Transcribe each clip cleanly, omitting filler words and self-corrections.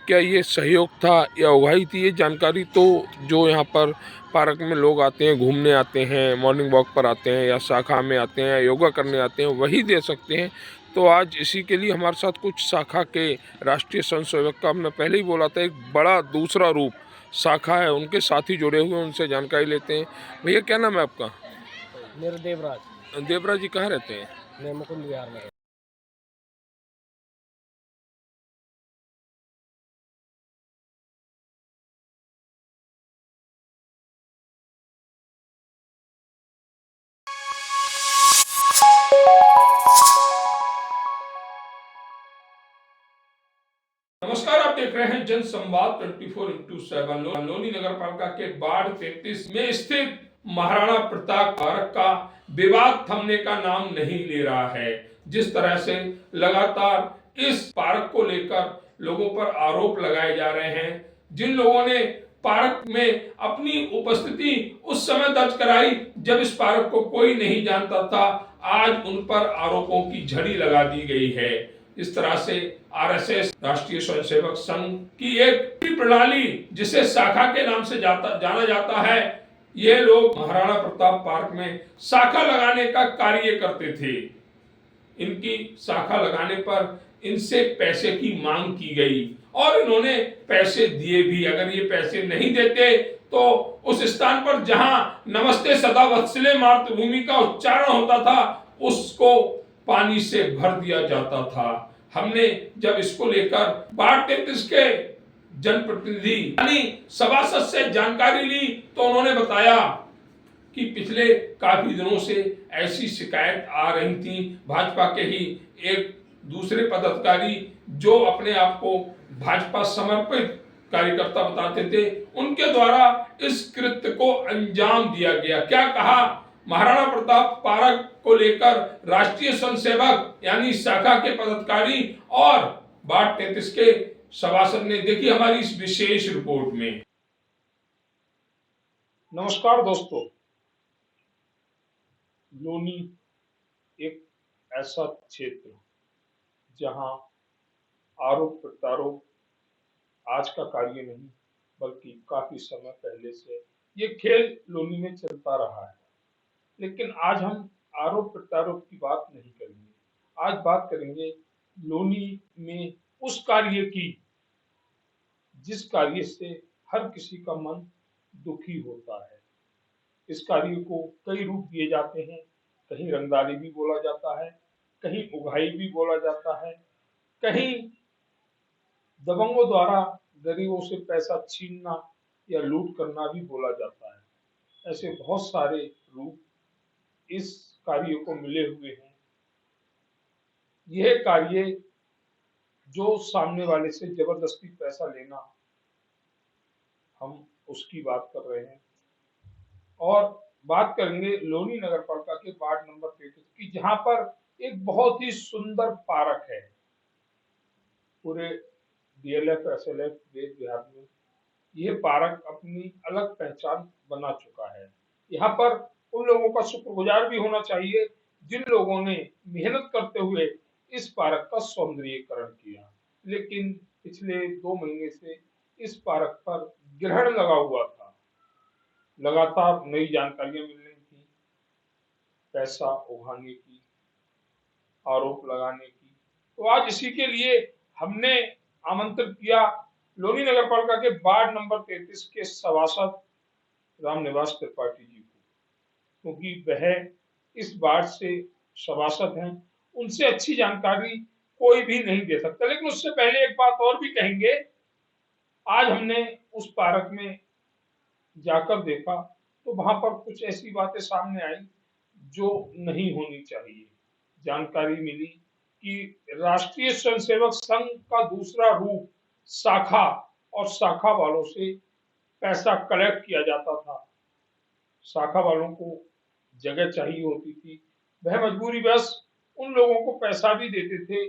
क्या ये सहयोग था या उगाही थी, ये जानकारी तो जो यहाँ पर पार्क में लोग आते हैं, घूमने आते हैं, मॉर्निंग वॉक पर आते हैं या शाखा में आते हैं या योगा करने आते हैं, वही दे सकते हैं। तो आज इसी के लिए हमारे साथ कुछ शाखा के राष्ट्रीय स्वयंसेवक का, हमने पहले ही बोला था, एक बड़ा दूसरा रूप शाखा है, उनके साथी जुड़े हुए हैं, उनसे जानकारी लेते हैं। भैया क्या नाम है आपका? मेरा देवराज। देवराज जी कहाँ रहते हैं? मैं मुकुंद विहार में। नमस्कार, आप देख रहे हैं जन संवाद 24x7। लोनी नगर पालिका के वार्ड 33 में स्थित महाराणा प्रताप पार्क का विवाद थमने का नाम नहीं ले रहा है। जिस तरह से लगातार इस पार्क को लेकर लोगों पर आरोप लगाए जा रहे हैं, जिन लोगों ने पार्क में अपनी उपस्थिति उस समय दर्ज कराई जब इस पार्क को कोई नहीं जानता था, आज उन पर आरोपों की झड़ी लगा दी गई है। इस तरह से आरएसएस राष्ट्रीय स्वयंसेवक संघ की एक प्रणाली, जिसे शाखा के नाम से जाना जाता है, ये लोग महाराणा प्रताप पार्क में शाखा लगाने का कार्य करते थे। इनकी शाखा लगाने पर इनसे पैसे की मांग की गई और इन्होंने पैसे दिए भी। अगर ये पैसे नहीं देते तो उस स्थान पर जहां नमस्ते सदा वत्सले मातृभूमि का उच्चारण होता था, उसको पानी से भर दिया जाता था। हमने जब इसको लेकर वार्ड 33 के जनप्रतिनिधि यानी सभासद से जानकारी ली तो उन्होंने बताया कि पिछले काफी दिनों से ऐसी शिकायत आ रही थी। भाजपा के ही एक दूसरे पदाधिकारी जो अपने आप को भाजपा समर्पित कार्यकर्ता बताते थे, उनके द्वारा इस कृत्य को अंजाम दिया गया। क्या कहा महाराणा प्रताप पार्क को लेकर राष्ट्रीय स्वयंसेवक यानी शाखा के पदाधिकारी और वार्ड 33 के सभासद ने, देखिए हमारी इस विशेष रिपोर्ट में। नमस्कार दोस्तों, लोनी एक ऐसा क्षेत्र जहां आरोप प्रत्यारोप आज का कार्य नहीं, बल्कि काफी समय पहले से ये खेल लोनी में चलता रहा है। लेकिन आज हम आरोप प्रत्यारोप की बात नहीं करेंगे। आज बात करेंगे लोनी में उस कार्य की जिस कार्य से हर किसी का मन दुखी होता है। इस कार्य को कई रूप दिए जाते हैं। कहीं रंगदारी भी बोला जाता है, कहीं उगाही भी बोला जाता है, कहीं दबंगों द्वारा गरीबों से पैसा छीनना या लूट करना भी बोला जाता है। ऐसे बहुत सारे रूप इस कार्य को मिले हुए हैं। यह कार्य जो सामने वाले से जबरदस्ती पैसा लेना, हम उसकी बात कर रहे हैं। और बात करेंगे लोनी नगर पालिका के वार्ड नंबर 33 की, जहां पर एक बहुत ही सुंदर पार्क है। पूरे डीएलएफ एसएलएफ देश बिहार में ये पार्क अपनी अलग पहचान बना चुका है। यहाँ पर उन लोगों का शुक्रगुजार भी होना चाहिए जिन लोगों ने मेहनत करते हुए इस पार्क का सौंदर्यीकरण किया। लेकिन पिछले 2 महीने से इस पार्क पर ग्रहण लगा हुआ था। लगातार नई जानकारियां मिल रही थी, पैसा उगाने की, आरोप लगाने की। तो आज इसी के लिए हमने आमंत्रित किया लोनी नगर पालिका के वार्ड नंबर 33 के सभासद रामनिवास त्रिपाठी जी को, क्योंकि वह इस वार्ड से सभासद हैं। उनसे अच्छी जानकारी कोई भी नहीं दे सकता। लेकिन उससे पहले एक बात और भी कहेंगे। आज हमने उस पार्क में जाकर देखा तो वहां पर कुछ ऐसी बातें सामने आई जो नहीं होनी चाहिए। जानकारी मिली कि राष्ट्रीय स्वयंसेवक संघ का दूसरा रूप शाखा और शाखा वालों से पैसा कलेक्ट किया जाता था। शाखा वालों को जगह चाहिए होती थी, वह मजबूरीवश उन लोगों को पैसा भी देते थे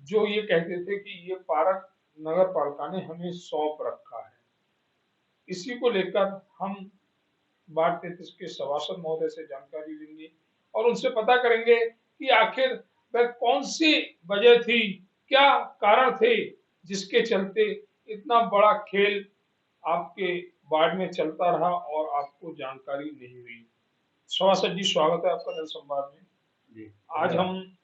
जो ये कहते थे कि ये पार्क नगर पालिका ने हमें सौंप रखा है। इसी को लेकर हम वार्ड 33 के सभासद महोदय से जानकारी लेंगे और उनसे पता करेंगे कि आखिर वह कौन सी वजह थी, क्या कारण थे जिसके चलते इतना बड़ा खेल आपके वार्ड में चलता रहा और आपको जानकारी नहीं हुई। सभासद जी, स्वागत है आपका जनसंवाद में। जी, आज हम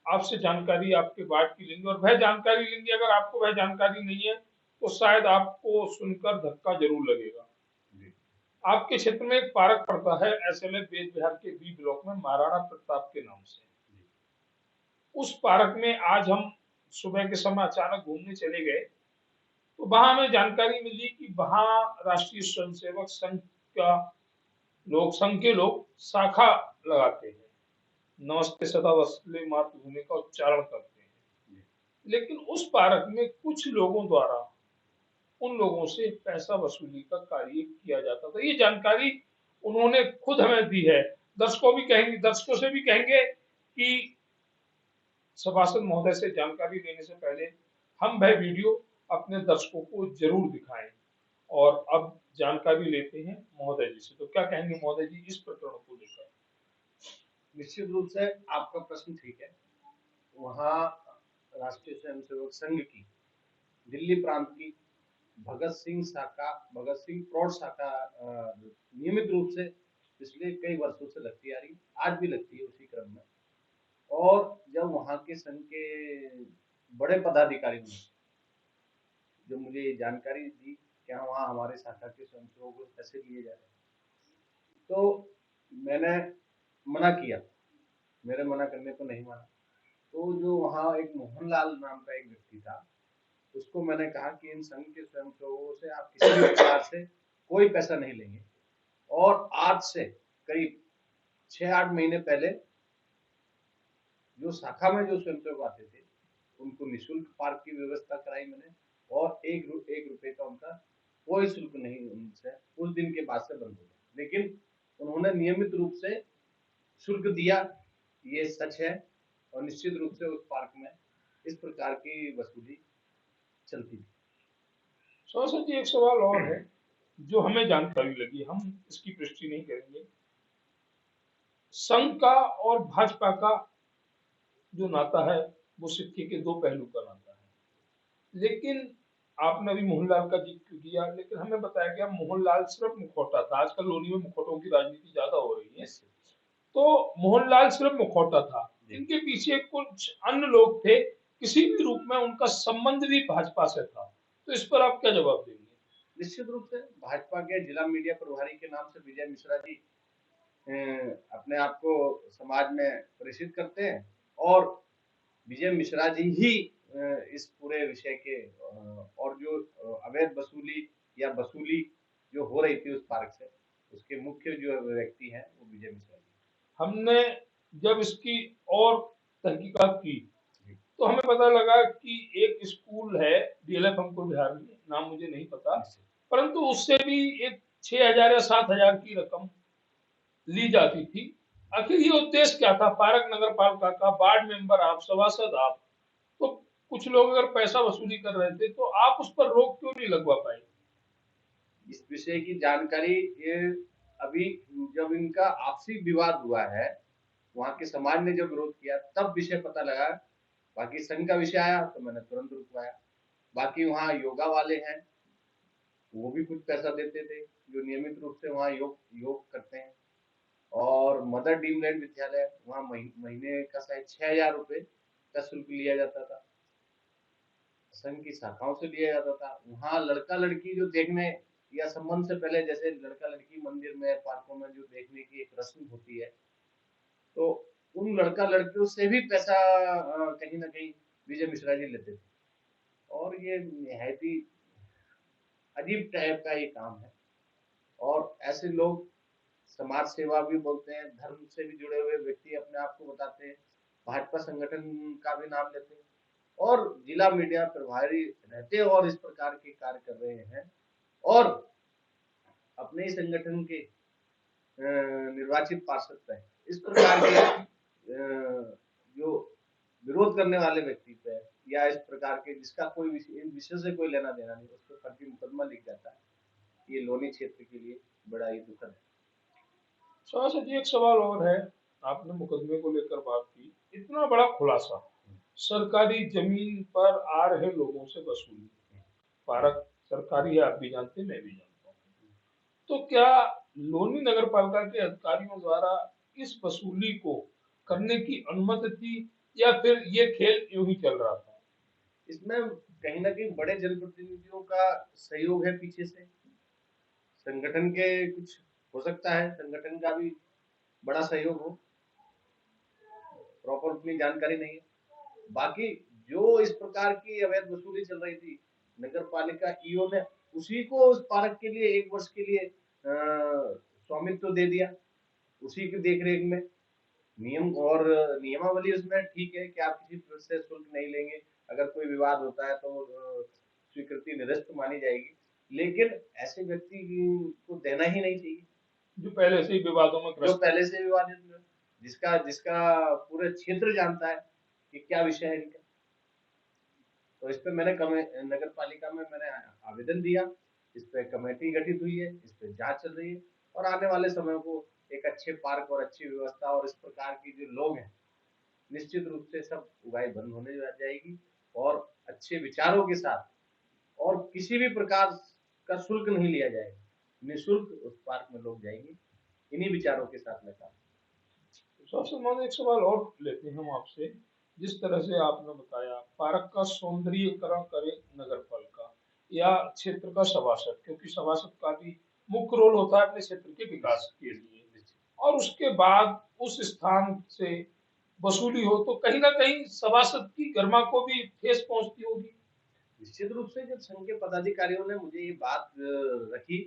आपसे जानकारी आपके वार्ड की लेंगे और वह जानकारी लेंगे, अगर आपको वह जानकारी नहीं है तो शायद आपको सुनकर धक्का जरूर लगेगा। जी, आपके क्षेत्र में एक पार्क पड़ता है एसएमएस बेज बिहार के बी ब्लॉक में, महाराणा प्रताप के नाम से। उस पार्क में आज हम सुबह के समय अचानक घूमने चले गए तो वहां हमें जानकारी मिली कि वहां राष्ट्रीय स्वयंसेवक संघ का संघ के लोग शाखा लगाते हैं, नमस्ते सदा वसले मातृभूमि का उच्चारण करते हैं। लेकिन उस पार्क में कुछ लोगों द्वारा उन लोगों से पैसा वसूली का कार्य किया जाता था। ये जानकारी उन्होंने खुद हमें दी है। दर्शकों से भी कहेंगे कि सभासद महोदय से जानकारी लेने से पहले हम वह वीडियो अपने दर्शकों को जरूर दिखाएं। और अब जानकारी लेते हैं महोदय जी से। तो क्या कहेंगे महोदय जी इस प्रकरण को लेकर? निश्चित रूप से आपका प्रश्न ठीक है। वहाँ राष्ट्रीय स्वयंसेवक संघ की दिल्ली प्रांत की भगत सिंह प्रौढ़ शाखा नियमित रूप से पिछले कई वर्षों से लगती आ रही, आज भी लगती है उसी क्रम में। और जब वहाँ के संघ के बड़े पदाधिकारी ने जो मुझे जानकारी दी क्या वहाँ हमारे शाखा के स्वयंसेवकों को पैसे लिए जा रहे हैं, तो मैंने मना किया। मेरे मना करने पर नहीं माना। तो जो वहाँ एक मोहनलाल नाम का एक व्यक्ति था, उसको मैंने कहा कि इन संघ के स्वयंसेवकों से आप किसी भी प्रकार से कोई पैसा नहीं लेंगे। और आज से करीब 6-8 महीने पहले जो शाखा में जो स्वयंसेवक आते थे उनको निःशुल्क पार्क की व्यवस्था कराई मैंने, और एक रुपए का उनका कोई शुल्क नहीं उनसे उस दिन के बाद से बंद हो गया। लेकिन उन्होंने नियमित रूप से शुल्क दिया, ये सच है। और निश्चित रूप से उस पार्क में इस प्रकार की वसूली चलती थी। सर जी, एक सवाल और है जो हमें जानकारी लगी, हम इसकी पुष्टि नहीं करेंगे। संघ का और भाजपा का जो नाता है वो सिक्के के दो पहलू का नाता है। लेकिन आपने अभी मोहनलाल का जिक्र किया, लेकिन हमें बताया गया मोहनलाल सिर्फ मुखौटा था। आजकल लोनी में मुखौटों की राजनीति ज्यादा हो रही है, तो मोहनलाल सिर्फ मुखौटा था। इनके पीछे कुछ अन्य लोग थे, किसी भी रूप में उनका संबंध भी भाजपा से था। तो इस पर आप क्या जवाब देंगे? निश्चित रूप से भाजपा के जिला मीडिया प्रभारी के नाम से विजय मिश्रा जी अपने आप को समाज में परिचित करते हैं, और विजय मिश्रा जी ही इस पूरे विषय के और जो अवैध वसूली या वसूली जो हो रही थी उस पार्क से, उसके मुख्य जो व्यक्ति हैं वो विजय मिश्रा जी। हमने जब इसकी और तहकीकात की तो हमें पता लगा कि एक स्कूल है डीएलएफ हमको बिहार में, नाम मुझे नहीं पता, परंतु उससे भी एक 6,000 या 7,000 की रकम ली जाती थी। आखिर ये उद्देश्य क्या था? पारक नगर पालिका का वार्ड मेंबर आप, सभासद आप, तो कुछ लोग अगर पैसा वसूली कर रहे थे तो आप उस पर रोक क्यों नहीं लगवा पाए? इस विषय की जानकारी ये अभी जब इनका आपसी विवाद हुआ है, वहाँ के समाज ने जब विरोध किया तब विषय पता लगा। बाकी संघ का विषय आया तो मैंने तुरंत रुकवाया। बाकी वहाँ योगा वाले हैं, वो भी कुछ पैसा देते थे जो नियमित रूप से वहाँ योग करते हैं। और मदर ड्रीमलैंड विद्यालय, वहाँ महीने का शायद 6,000 रुपए का शुल्क लिया जाता था, संघ की शाखाओं से लिया जाता था। वहाँ लड़का लड़की जो देखने या संबंध से पहले, जैसे लड़का लड़की मंदिर में पार्कों में जो देखने की एक रस्म होती है, तो उन लड़का लड़कियों से भी पैसा कहीं ना कहीं विजय मिश्रा जी लेते थे। और ये निहायत ही अजीब टाइप का ये काम है। और ऐसे लोग समाज सेवा भी बोलते हैं, धर्म से भी जुड़े हुए व्यक्ति अपने आप को बताते हैं, भाजपा संगठन का भी नाम लेते हैं, और जिला मीडिया प्रभारी रहते और इस प्रकार के कार्य कर रहे हैं। और अपने ही संगठन के निर्वाचित पार्षद पे इस प्रकार के जो विरोध करने वाले व्यक्ति पे या इस प्रकार के जिसका कोई विषय से कोई लेना देना नहीं, उस पर फर्जी मुकदमा लिख जाता है, ये लोनी क्षेत्र के लिए बड़ा ही दुखद है। सर जी, एक सवाल और है। आपने मुकदमे को लेकर बात की, इतना बड़ा खुलासा सरकारी जमीन पर आ रहे लोगों से वसूली। पार्क सरकारी है, आप भी जानते हैं, मैं भी जानता हूँ। तो क्या लोनी नगर पालिका के अधिकारियों द्वारा इस वसूली को करने की अनुमति थी, या फिर ये खेल यूं ही चल रहा था? इसमें कहीं ना कहीं बड़े जनप्रतिनिधियों का सहयोग है पीछे से, संगठन के कुछ हो सकता है, संगठन का भी बड़ा सहयोग हो, प्रॉपर उतनी जानकारी नहीं है। बाकी जो इस प्रकार की अवैध वसूली चल रही थी, नगर पालिका ईओ ने उसी को उस पार्क के लिए 1 वर्ष के लिए स्वामित्व तो दे दिया, उसी की देखरेख में। नियम और नियमावली उसमें ठीक है कि आप किसी से शुल्क नहीं लेंगे, अगर कोई विवाद होता है तो स्वीकृति निरस्त मानी जाएगी, लेकिन ऐसे व्यक्ति को देना ही नहीं चाहिए जो पहले से ही विवादों में जो ग्रस्त पहले से विवादित है, जिसका जिसका पूरे क्षेत्र जानता है कि क्या विषय है इनका। तो इस पे मैंने नगर पालिका में मैंने आवेदन दिया, इस पे कमेटी गठित हुई है, इस पे जांच चल रही है, और आने वाले समय को एक अच्छे पार्क और अच्छी व्यवस्था और इस प्रकार की जो लोग हैं, निश्चित रूप से सब उगाई बंद होने जाएगी, और अच्छे विचारों के साथ और किसी भी प्रकार का शुल्क नहीं लिया जाएगा, निःशुल्क उस पार्क में लोग जाएंगे, इन्हीं विचारों के साथ मैं काम। सबसे महत्वपूर्ण एक सवाल और लेते हैं हम आपसे। जिस तरह से आपने बताया, पार्क का सौंदर्यीकरण करे नगर पालिका या क्षेत्र का सभासद, क्योंकि सभासद का भी मुख्य रोल होता है अपने क्षेत्र के विकास के लिए, और उसके बाद उस स्थान से वसूली हो तो कहीं ना कहीं सभासद की गरिमा को भी ठेस पहुंचती होगी। निश्चित रूप से जब संघ के पदाधिकारियों ने मुझे ये बात रखी,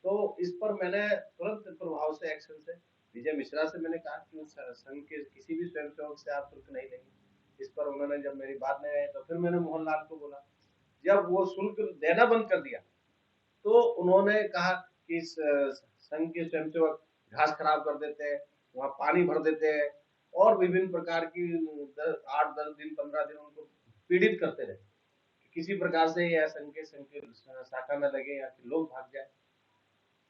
तो इस पर मैंने तुरंत प्रभाव से एक्शन से विजय मिश्रा से मैंने कहा कि उस संघ के किसी भी स्वयंसेवक से आप शुल्क नहीं लेंगे। इस पर उन्होंने, जब मेरी बात नहीं आई, तो फिर मैंने मोहनलाल को बोला। जब वो शुल्क देना बंद कर दिया, तो उन्होंने कहा कि संघ के स्वयंसेवक घास खराब कर देते हैं, वहाँ पानी भर देते हैं, और विभिन्न प्रकार की 8-10 दिन 15 दिन उनको पीड़ित करते रहे, किसी प्रकार से या संघ के शाखा में लगे या कि लोग भाग जाए।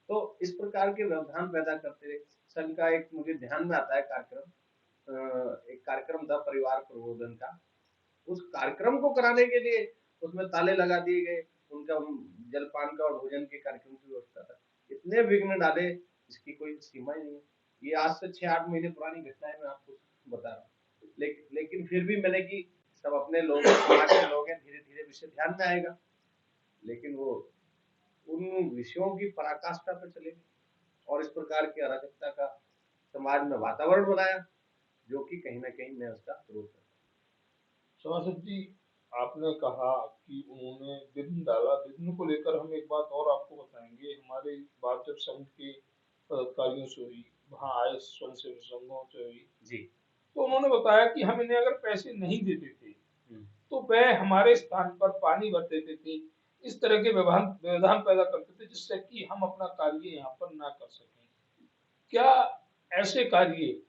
तो इस प्रकार के व्यवधान पैदा करते रहे। संघ का एक मुझे ध्यान में आता है कार्यक्रम, एक कार्यक्रम था परिवार प्रबोधन का, उस कार्यक्रम को कराने के लिए उसमें ताले लगा दिए गए, उनका जलपान का और भोजन के कार्यक्रम की व्यवस्था था। इतने विघ्न डाले, इसकी कोई सीमा ही नहीं है। ये आज से 6-8 महीने पुरानी घटना है, मैं आपको बता रहा हूँ। लेकिन फिर भी मैंने कि सब अपने लोग, समाज के लोग हैं, धीरे धीरे विषय ध्यान में आएगा, लेकिन वो उन विषयों की पराकाष्ठा पर चले गए और इस प्रकार की अराजकता का समाज में वातावरण बनाया, जो कि कहीं ना कहीं मैं उसका विरोध करता हूँ। सभासद जी, आपने कहा कि उन्होंने विघ्न डाला, विघ्न को लेकर हम एक बात और आपको बताएंगे। हमारी बात जब संघ के पदाधिकारियों से हुई, वहाँ आए स्वयंसेवी संघों से हुई, जी, तो उन्होंने बताया कि हम इन्हें अगर पैसे नहीं देते थे तो वह हमारे स्थान पर पानी भर देते थे, इस तरह के व्यवधान पैदा करते थे, जिससे कि हम अपना कार्य यहाँ पर ना कर सकें। क्या ऐसे कार्य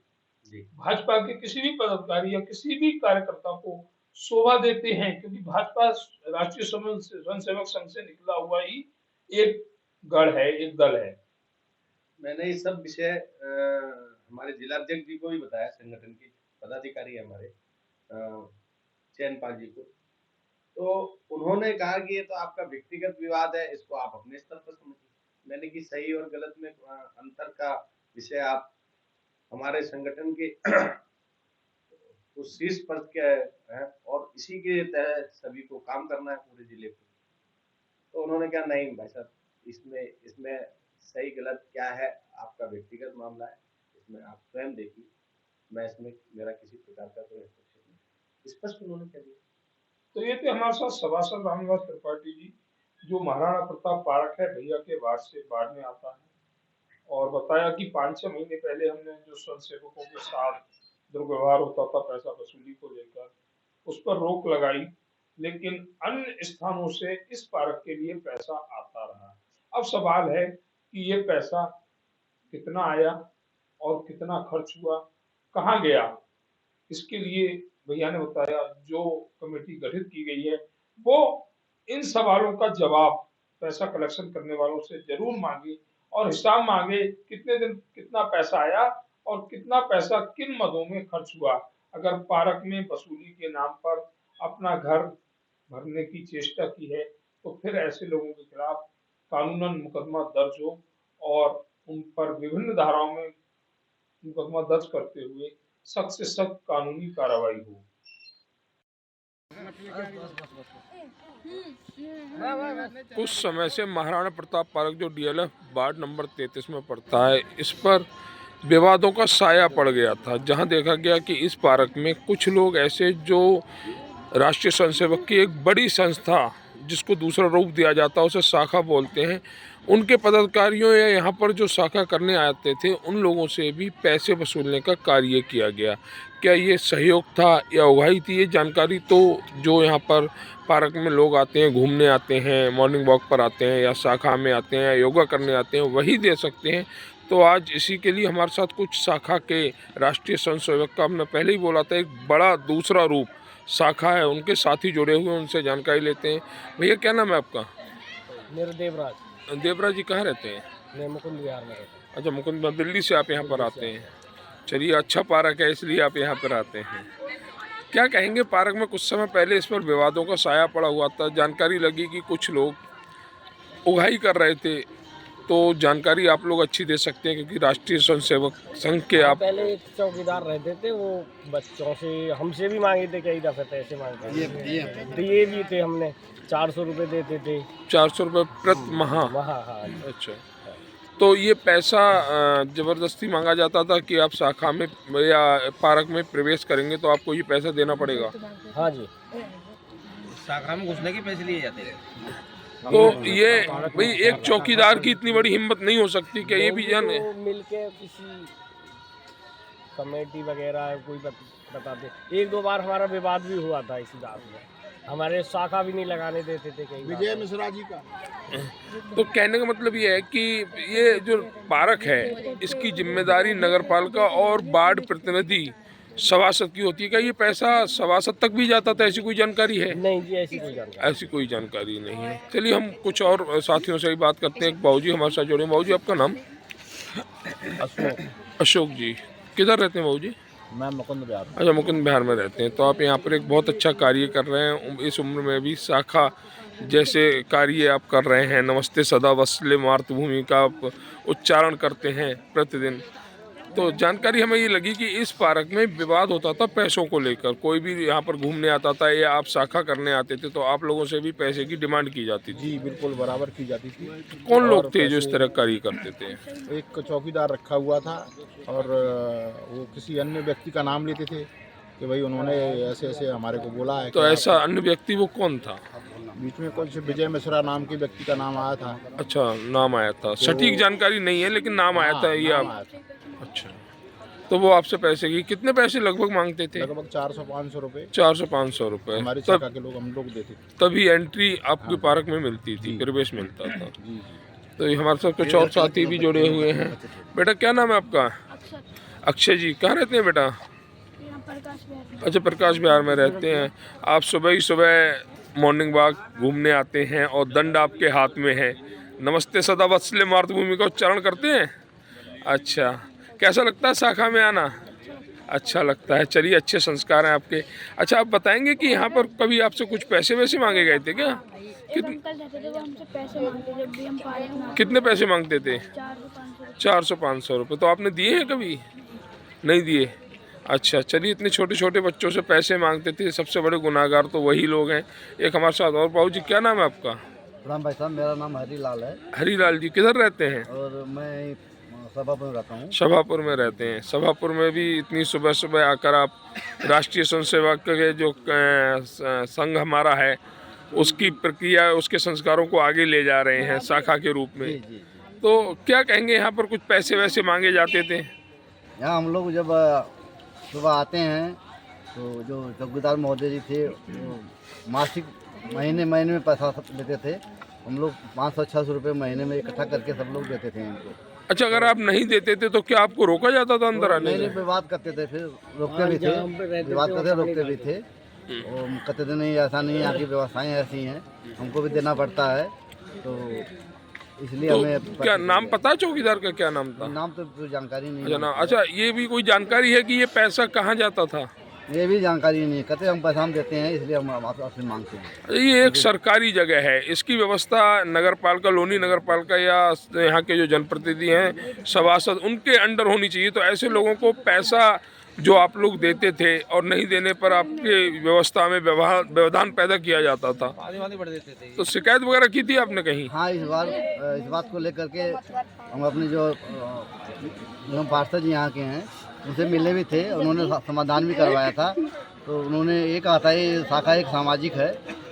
भाजपा के किसी भी पदाधिकारी या किसी भी कार्यकर्ता को शोभा देते हैं? क्योंकि भाजपा राष्ट्रीय स्वयंसेवक संघ से निकला हुआ ही एक गढ़ है, एक दल है। मैंने ये सब विषय हमारे जिलाध्यक्ष जी को भी बताया, संगठन के पदाधिकारी हमारे चैनपाल जी को, तो उन्होंने कहा कि ये तो आपका व्यक्तिगत विवाद है, इसको आप अपने स्तर पर समझिए। मैंने कि सही और गलत में अंतर का विषय आप हमारे संगठन के उस शीर्ष पद के हैं, और इसी के तहत सभी को काम करना है पूरे जिले को। तो उन्होंने कहा नहीं भाई साहब, इसमें इसमें सही गलत क्या है आपका व्यक्तिगत मामला है, इसमें आप स्वयं देखिए, मैं इसमें मेरा किसी प्रकार का कोई हस्तक्षेप नहीं, स्पष्ट उन्होंने कह दिया। तो ये थे हमारे साथ सभासद रामनिवास त्रिपाठी जी, जो महाराणा प्रताप पार्क है भैया के वार्ड से बाढ़ में आता है, और बताया कि 5-6 महीने पहले हमने जो स्वयंसेवकों के साथ दुर्व्यवहार होता था पैसा वसूली को लेकर, उस पर रोक लगाई, लेकिन अन्य स्थानों से इस पार्क के लिए पैसा आता रहा। अब सवाल है कि ये पैसा कितना आया और कितना खर्च हुआ, कहाँ गया? इसके लिए भैया ने बताया जो कमेटी गठित की गई है वो इन सवालों का जवाब पैसा कलेक्शन करने वालों से जरूर मांगे, और हिसाब मांगे कितने दिन कितना पैसा आया और कितना पैसा किन मदों में खर्च हुआ। अगर पार्क में वसूली के नाम पर अपना घर भरने की चेष्टा की है तो फिर ऐसे लोगों के खिलाफ कानूनन मुकदमा दर्ज हो और उन पर विभिन्न धाराओं में मुकदमा दर्ज करते हुए सख्त से सख्त कानूनी कार्रवाई हो। कुछ समय से महाराणा प्रताप पार्क जो डीएलएफ वार्ड नंबर 33 में पड़ता है, इस पर विवादों का साया पड़ गया था, जहां देखा गया कि इस पार्क में कुछ लोग ऐसे जो राष्ट्रीय स्वयंसेवक की एक बड़ी संस्था जिसको दूसरा रूप दिया जाता है उसे शाखा बोलते हैं, उनके पदाधिकारियों या यहाँ पर जो शाखा करने आते थे उन लोगों से भी पैसे वसूलने का कार्य किया गया। क्या ये सहयोग था या उगाही थी, ये जानकारी तो जो यहाँ पर पार्क में लोग आते हैं, घूमने आते हैं, मॉर्निंग वॉक पर आते हैं या शाखा में आते हैं या योगा करने आते हैं, वही दे सकते हैं। तो आज इसी के लिए हमारे साथ कुछ शाखा के राष्ट्रीय स्वयंसेवक का, हमने पहले ही बोला था, एक बड़ा दूसरा रूप शाखा है, उनके साथी जुड़े हुए, उनसे जानकारी लेते हैं। भैया क्या नाम है आपका? मेरा देवराज। देवराज जी कहाँ रहते हैं? मैं मुकुंद विहार में रहता हूँ। अच्छा, मुकुंद, दिल्ली से आप यहाँ पर आते हैं। चलिए, अच्छा पार्क है इसलिए आप यहाँ पर आते हैं। क्या कहेंगे, पार्क में कुछ समय पहले इस पर विवादों का साया पड़ा हुआ था, जानकारी लगी कि कुछ लोग उगाही कर रहे थे, तो जानकारी आप लोग अच्छी दे सकते हैं क्योंकि राष्ट्रीय स्वयंसेवक संघ के आप पहले एक चौकीदार रहते थे, वो बच्चों से हमसे भी मांगे थे, कई दफे पैसे मांगते थे, दिए भी थे हमने। 400 रुपये देते थे। 400 रुपये प्रति माह? हाँ। अच्छा, तो ये पैसा जबरदस्ती मांगा जाता था कि आप शाखा में या पार्क में प्रवेश करेंगे तो आपको ये पैसा देना पड़ेगा? हाँ जी, शाखा में घुसने के पैसे लिए जाते थे। तो ये भाई एक चौकीदार की इतनी बड़ी हिम्मत नहीं हो सकती क्या? ये भी जाने मिलके किसी कमेटी वगैरह कोई बताते। 1-2 बार हमारा विवाद भी हुआ था इसी बात में, हमारे शाखा भी नहीं लगाने देते थे कई विजय मिश्रा जी का। तो कहने का मतलब ये है कि ये जो पार्क है इसकी जिम्मेदारी नगरपालिका और वार्ड प्रतिनिधि सभासद की होती है। क्या ये पैसा सभासद तक भी जाता था, ऐसी कोई जानकारी है? नहीं जी, ऐसी कोई जानकारी नहीं है। चलिए, हम कुछ और साथियों से भी बात करते हैं। एक बाबू जी हमारे साथ जुड़े। बाबू जी, आपका नाम? अशोक जी। किधर रहते हैं बाबू जी? मैं मुकुंद विहार। अच्छा, मुकुंद विहार में रहते हैं। तो आप यहाँ पर एक बहुत अच्छा कार्य कर रहे हैं, इस उम्र में भी शाखा जैसे कार्य आप कर रहे हैं। नमस्ते सदा वत्सले मातृभूमि का आप उच्चारण करते हैं प्रतिदिन। तो जानकारी हमें ये लगी कि इस पार्क में विवाद होता था पैसों को लेकर, कोई भी यहाँ पर घूमने आता था या आप शाखा करने आते थे तो आप लोगों से भी पैसे की डिमांड की जाती थी? जी बिल्कुल, बराबर की जाती थी। कौन लोग थे जो इस तरह कार्य करते थे? एक चौकीदार रखा हुआ था और वो किसी अन्य व्यक्ति का नाम लेते थे कि भाई उन्होंने ऐसे ऐसे हमारे को बोला है। तो ऐसा अन्य व्यक्ति वो कौन था? बीच में कुछ विजय मिश्रा नाम के व्यक्ति का नाम आया था। अच्छा, नाम आया था, सटीक जानकारी नहीं है लेकिन नाम आया था ये आप। अच्छा, तो वो आपसे पैसे की कितने पैसे लगभग मांगते थे? लगभग 400-500 रुपये। 400-500 रुपये हमारी शाखा के लोग, हम लोग देते थे। तभी एंट्री आपके पार्क में मिलती थी, प्रवेश मिलता था। जी। तो ये हमारे साथ कुछ और साथी भी जुड़े हुए हैं। बेटा क्या नाम है आपका? अक्षय जी। कहाँ रहते हैं बेटा? अच्छा, प्रकाश विहार में रहते हैं। आप सुबह ही सुबह मॉर्निंग वॉक घूमने आते हैं और दंड आपके हाथ में है, नमस्ते सदा वत्सले मातृभूमि का उच्चारण करते हैं। अच्छा, कैसा लगता है शाखा में आना? अच्छा लगता है। चलिए, अच्छे संस्कार हैं आपके। अच्छा, आप बताएंगे कि यहाँ पर कभी आपसे कुछ पैसे वैसे मांगे गए थे क्या? कितने पैसे मांगते थे? 400-500 रुपये। तो आपने दिए हैं कभी? नहीं दिए। अच्छा, चलिए, इतने छोटे छोटे बच्चों से पैसे मांगते थे, सबसे बड़े गुनाहगार तो वही लोग हैं। एक हमारे साथ और। बाबू जी क्या नाम है आपका? राम भाई साहब, मेरा नाम हरीलाल है। हरीलाल जी। किधर रहते हैं? और मैं सभापुर में रहता हूँ। सभापुर में रहते हैं। सभापुर में भी इतनी सुबह सुबह आकर आप राष्ट्रीय स्वयंसेवक के जो संघ हमारा है उसकी प्रक्रिया, उसके संस्कारों को आगे ले जा रहे हैं शाखा के रूप में। जी। तो क्या कहेंगे, यहाँ पर कुछ पैसे वैसे मांगे जाते थे? यहाँ हम लोग जब सुबह आते हैं तो जो चौकीदार महोदय जी थे वो मासिक महीने में पैसा लेते थे। हम लोग 500-600 रुपये महीने में इकट्ठा करके सब लोग देते थे इनको। अच्छा, अगर आप नहीं देते थे तो क्या आपको रोका जाता था अंदर आने से? विवाद करते थे, फिर रोकते भी थे, विवाद करते रोकते भी थे। और कहते थे नहीं, ऐसा नहीं है, यहाँ की व्यवस्थाएँ ऐसी हैं, हमको भी देना पड़ता है। तो इसलिए तो हमें क्या नाम पता है चौकीदार का? क्या नाम था? नाम तो जानकारी नहीं अच्छा, नाम। अच्छा, ये भी कोई जानकारी है कि ये पैसा कहाँ जाता था? ये भी जानकारी नहीं है। कहते हम पैसा हम देते हैं, इसलिए हम आपसे मांगते हैं। ये एक सरकारी जगह है, इसकी व्यवस्था नगर पालिका, लोनी नगर पालिका या यहाँ के जो जनप्रतिनिधि हैं सभासद, उनके अंडर होनी चाहिए। तो ऐसे लोगों को पैसा जो आप लोग देते थे और नहीं देने पर आपके व्यवस्था में व्यवधान पैदा किया जाता था, तो शिकायत वगैरह की थी आपने कहीं? हाँ, इस बात को लेकर के हम अपने जो निगम पार्षद जी यहाँ के हैं उनसे मिले भी थे, उन्होंने समाधान भी करवाया था। तो उन्होंने ये कहा था ये शाखा एक सामाजिक है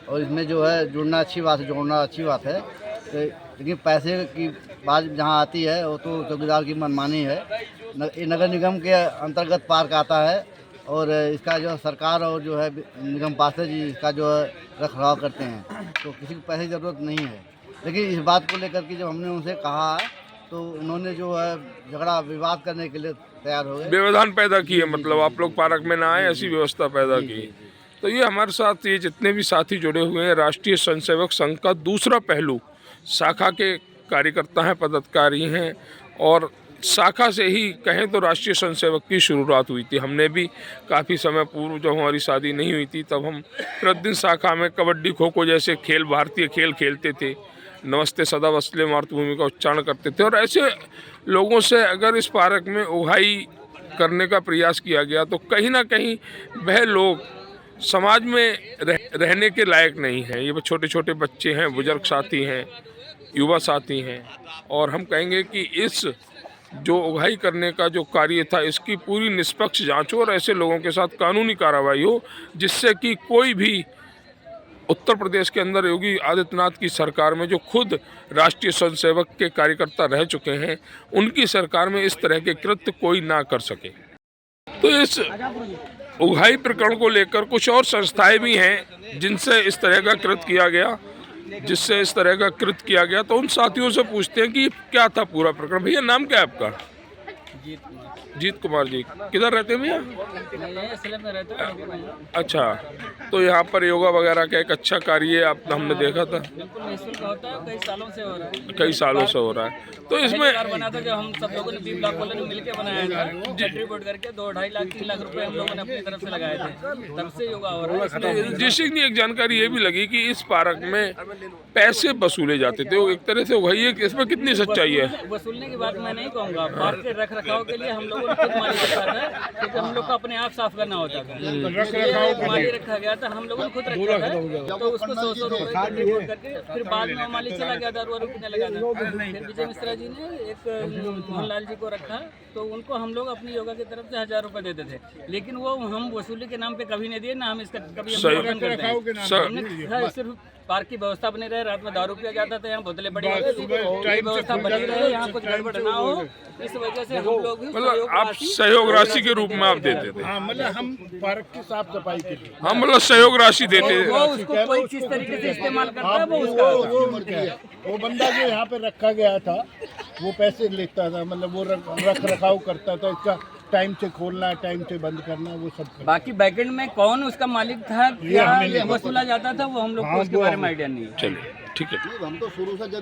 और इसमें जो है जुड़ना अच्छी बात है, जोड़ना अच्छी बात है। तो लेकिन पैसे की बात जहाँ आती है वो तो चौकीदार की मनमानी है। ये नगर निगम के अंतर्गत पार्क आता है और इसका जो सरकार और जो है निगम पार्षद जी इसका जो है रख रखाव करते हैं, तो किसी को पैसे की ज़रूरत नहीं है। लेकिन इस बात को लेकर के जब हमने उनसे कहा तो उन्होंने जो है झगड़ा विवाद करने के लिए तैयार हो गए, व्यवधान पैदा किए, मतलब आप लोग पार्क में ना आए ऐसी व्यवस्था पैदा की। तो ये हमारे साथ ये जितने भी साथी जुड़े हुए हैं, राष्ट्रीय स्वयंसेवक संघ का दूसरा पहलू, शाखा के कार्यकर्ता हैं, पदाधिकारी हैं। और शाखा से ही कहें तो राष्ट्रीय स्वयंसेवक की शुरुआत हुई थी। हमने भी काफ़ी समय पूर्व, जब हमारी शादी नहीं हुई थी, तब हम प्रतिदिन शाखा में कबड्डी, खो खो जैसे खेल, भारतीय खेल खेलते थे। नमस्ते सदा वसले मातृभूमि का उच्चारण करते थे। और ऐसे लोगों से अगर इस पार्क में उगाही करने का प्रयास किया गया तो कहीं ना कहीं वह लोग समाज में रहने के लायक नहीं हैं। ये छोटे छोटे बच्चे हैं, बुजुर्ग साथी हैं, युवा साथी हैं। और हम कहेंगे कि इस जो उगाही करने का जो कार्य था, इसकी पूरी निष्पक्ष जांच हो और ऐसे लोगों के साथ कानूनी कार्रवाई हो, जिससे कि कोई भी उत्तर प्रदेश के अंदर योगी आदित्यनाथ की सरकार में जो खुद राष्ट्रीय स्वयंसेवक के कार्यकर्ता रह चुके हैं, उनकी सरकार में इस तरह के कृत्य कोई ना कर सके। तो इस उगाही प्रकरण को लेकर कुछ और संस्थाएं भी हैं जिनसे इस तरह का कृत्य किया गया, तो उन साथियों से पूछते हैं कि क्या था पूरा प्रकरण। भैया नाम क्या है आपका? जीत कुमार जी। किधर रहते हैं भैया? अच्छा, तो यहाँ पर योगा वगैरह का एक अच्छा कार्य हमने देखा था, बिल्कुल निःशुल्क होता है, कई सालों से हो रहा है। तो इसमें बना था जब हम सब लोगों ने 20 लाख वालों ने मिलकर बनाया था, कंट्रीब्यूट करके 2-2.5 लाख 3 लाख रुपए हम लोगों ने अपनी तरफ से लगाए थे, तब से योगा हो रहा है। जिससे एक जानकारी ये भी लगी कि इस पार्क में पैसे वसूले जाते थे, वो एक तरह से वही है। इसमें कितनी सच्चाई है? वसूलने की बात मैं नहीं कहूँगा, पार्क के रख रखाव के लिए हम लोगों ने खुद माली रखा था, क्योंकि हम लोग को अपने आप साफ करना होता था। माली रखा गया था, हम लोगों ने खुद रखा था, तो उसको 100 रुपए कंट्रीब्यूट करके फिर बाद में माली चला गया, दारू पीने लगा था। फिर विजय मिश्रा जी ने एक मोहनलाल जी को रखा, तो उनको हम लोग अपनी योगा की तरफ से 1000 रुपए देते थे, लेकिन वो हम वसूली के नाम पे कभी नहीं दिए ना। हम इसका कभी सिर्फ पार्क की व्यवस्था बनी रहे, रात में दारू पिया जाता था, यहाँ बोतलें पड़ी होती थी, व्यवस्था बनी रहे, यहाँ कुछ गड़बड़ ना हो, इस वजह से हम लोग भी आप सहयोग राशि के रूप में आप देते थे? हाँ, मतलब हम पार्क की साफ सफाई के लिए हम मतलब सहयोग राशि देते थे। वो उसको कोई किस तरीके से इस्तेमाल करता है वो उसका। वो बंदा जो यहाँ पे रखा गया था वो पैसे लेता था, मतलब वो रख रखाव करता था, इसका टाइम से खोलना, टाइम से बंद करना, वो सब। बाकी बैकएंड में कौन उसका मालिक था, क्या वसूला जाता था, वो हम लोग को उसके बारे में आइडिया नहीं है। चलिए ठीक है। हम तो शुरू से